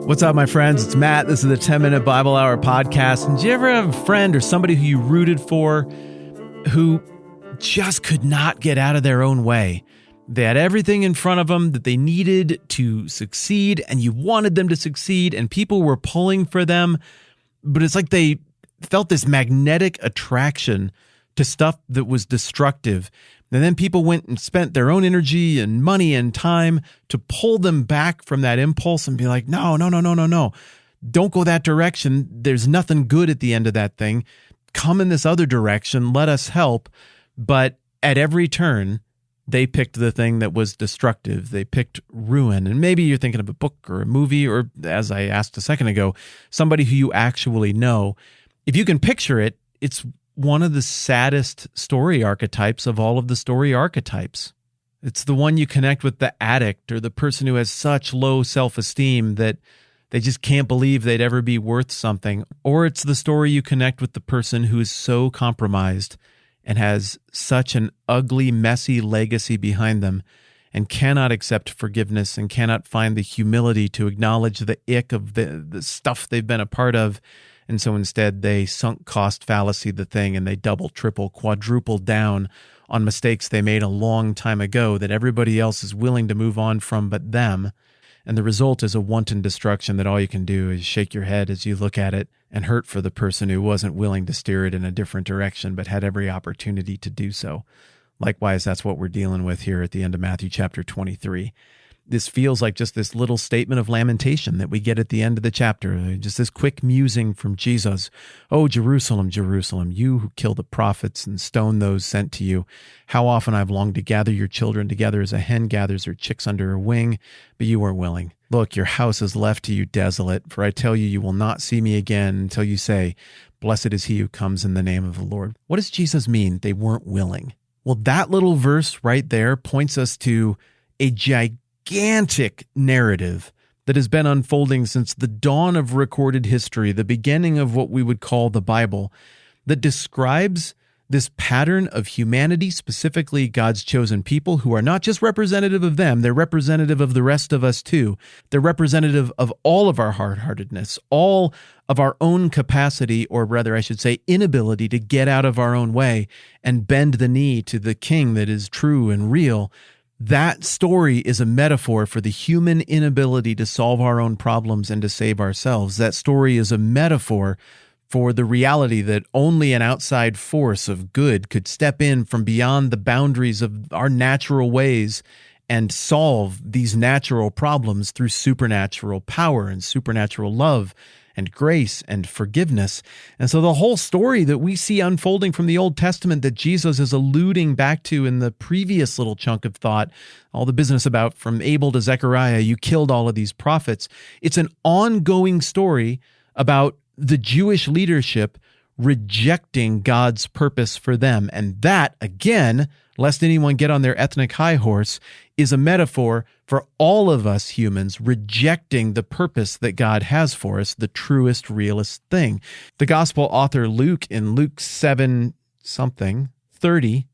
What's up, my friends? It's Matt. This is the 10-Minute Bible Hour podcast. And do you ever have a friend or somebody who you rooted for who just could not get out of their own way? They had everything in front of them that they needed to succeed, and you wanted them to succeed, and people were pulling for them. But it's like they felt this magnetic attraction to stuff that was destructive. And then people went and spent their own energy and money and time to pull them back from that impulse and be like, no. Don't go that direction. There's nothing good at the end of that thing. Come in this other direction. Let us help. But at every turn, they picked the thing that was destructive. They picked ruin. And maybe you're thinking of a book or a movie, or as I asked a second ago, somebody who you actually know. If you can picture it, it's one of the saddest story archetypes of all of the story archetypes. It's the one you connect with the addict or the person who has such low self-esteem that they just can't believe they'd ever be worth something. Or it's the story you connect with the person who is so compromised and has such an ugly, messy legacy behind them and cannot accept forgiveness and cannot find the humility to acknowledge the ick of the stuff they've been a part of. And so instead they sunk cost fallacy the thing, and they double, triple, quadruple down on mistakes they made a long time ago that everybody else is willing to move on from but them. And the result is a wanton destruction that all you can do is shake your head as you look at it and hurt for the person who wasn't willing to steer it in a different direction but had every opportunity to do so. Likewise, that's what we're dealing with here at the end of Matthew chapter 23. This feels like just this little statement of lamentation that we get at the end of the chapter, just this quick musing from Jesus. Oh, Jerusalem, Jerusalem, you who kill the prophets and stone those sent to you. How often I've longed to gather your children together as a hen gathers her chicks under her wing, but you weren't willing. Look, your house is left to you desolate, for I tell you, you will not see me again until you say, blessed is he who comes in the name of the Lord. What does Jesus mean? They weren't willing. Well, that little verse right there points us to a gigantic narrative that has been unfolding since the dawn of recorded history, the beginning of what we would call the Bible, that describes this pattern of humanity, specifically God's chosen people, who are not just representative of them, they're representative of the rest of us too. They're representative of all of our hard-heartedness, all of our own capacity, or rather I should say inability to get out of our own way and bend the knee to the King that is true and real. That story is a metaphor for the human inability to solve our own problems and to save ourselves. That story is a metaphor for the reality that only an outside force of good could step in from beyond the boundaries of our natural ways and solve these natural problems through supernatural power and supernatural love and grace and forgiveness. And so the whole story that we see unfolding from the Old Testament that Jesus is alluding back to in the previous little chunk of thought, all the business about from Abel to Zechariah, you killed all of these prophets. It's an ongoing story about the Jewish leadership rejecting God's purpose for them. And that, again, lest anyone get on their ethnic high horse, is a metaphor for all of us humans rejecting the purpose that God has for us, the truest, realest thing. The gospel author Luke in Luke 7 something, 30,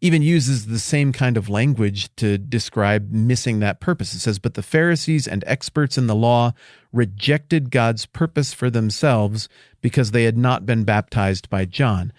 even uses the same kind of language to describe missing that purpose. It says, but the Pharisees and experts in the law rejected God's purpose for themselves because they had not been baptized by John.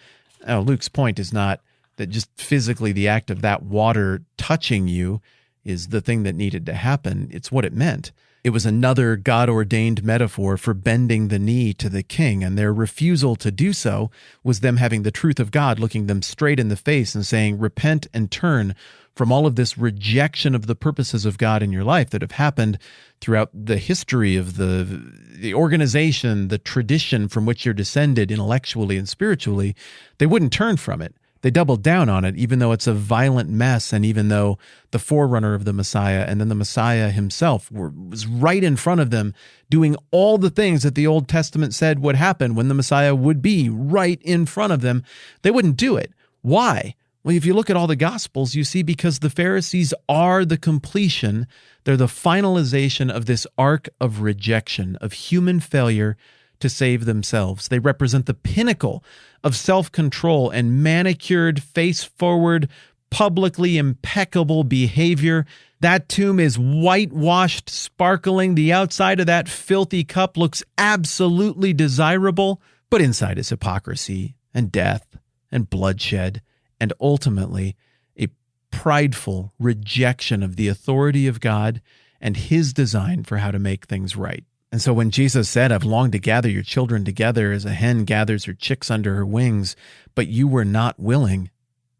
Now, Luke's point is not that just physically the act of that water touching you is the thing that needed to happen. It's what it meant. It was another God-ordained metaphor for bending the knee to the King, and their refusal to do so was them having the truth of God looking them straight in the face and saying, repent and turn from all of this rejection of the purposes of God in your life that have happened throughout the history of the organization, the tradition from which you're descended intellectually and spiritually. They wouldn't turn from it. They doubled down on it, even though it's a violent mess, and even though the forerunner of the Messiah and then the Messiah himself was right in front of them doing all the things that the Old Testament said would happen when the Messiah would be right in front of them. They wouldn't do it. Why? Well, if you look at all the Gospels, you see because the Pharisees are the completion, they're the finalization of this arc of rejection, of human failure to save themselves. They represent the pinnacle of self-control and manicured, face-forward, publicly impeccable behavior That tomb is whitewashed, sparkling. The outside of that filthy cup looks absolutely desirable, but inside is hypocrisy and death and bloodshed and ultimately a prideful rejection of the authority of God and his design for how to make things right. And so when Jesus said, I've longed to gather your children together as a hen gathers her chicks under her wings, but you were not willing,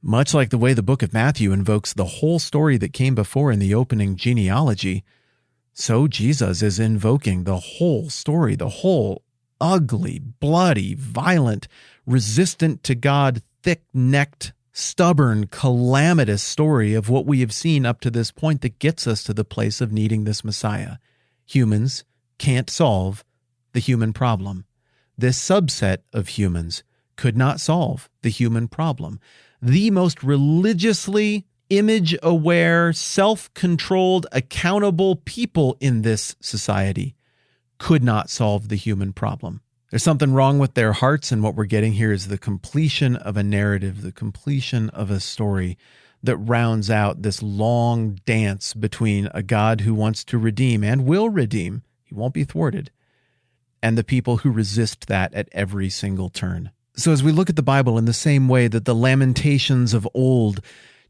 much like the way the book of Matthew invokes the whole story that came before in the opening genealogy, so Jesus is invoking the whole story, the whole ugly, bloody, violent, resistant to God, thick-necked, stubborn, calamitous story of what we have seen up to this point that gets us to the place of needing this Messiah. Humans can't solve the human problem. This subset of humans could not solve the human problem. The most religiously image-aware, self-controlled, accountable people in this society could not solve the human problem. There's something wrong with their hearts, and what we're getting here is the completion of a narrative, the completion of a story that rounds out this long dance between a God who wants to redeem and will redeem, he won't be thwarted, and the people who resist that at every single turn. So as we look at the Bible in the same way that the Lamentations of old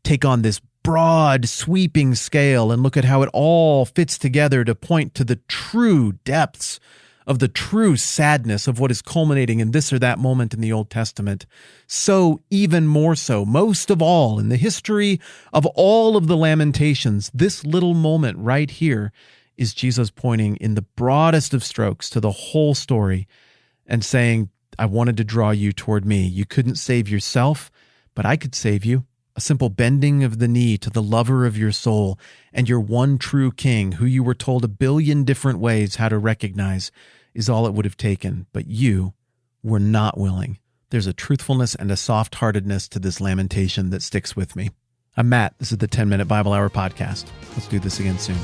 take on this broad, sweeping scale and look at how it all fits together to point to the true depths of the true sadness of what is culminating in this or that moment in the Old Testament, so even more so, most of all, in the history of all of the Lamentations, this little moment right here is Jesus pointing in the broadest of strokes to the whole story and saying, I wanted to draw you toward me. You couldn't save yourself, but I could save you. A simple bending of the knee to the lover of your soul and your one true king, who you were told a billion different ways how to recognize, is all it would have taken. But you were not willing. There's a truthfulness and a soft-heartedness to this lamentation that sticks with me. I'm Matt. This is the 10-Minute Bible Hour Podcast. Let's do this again soon.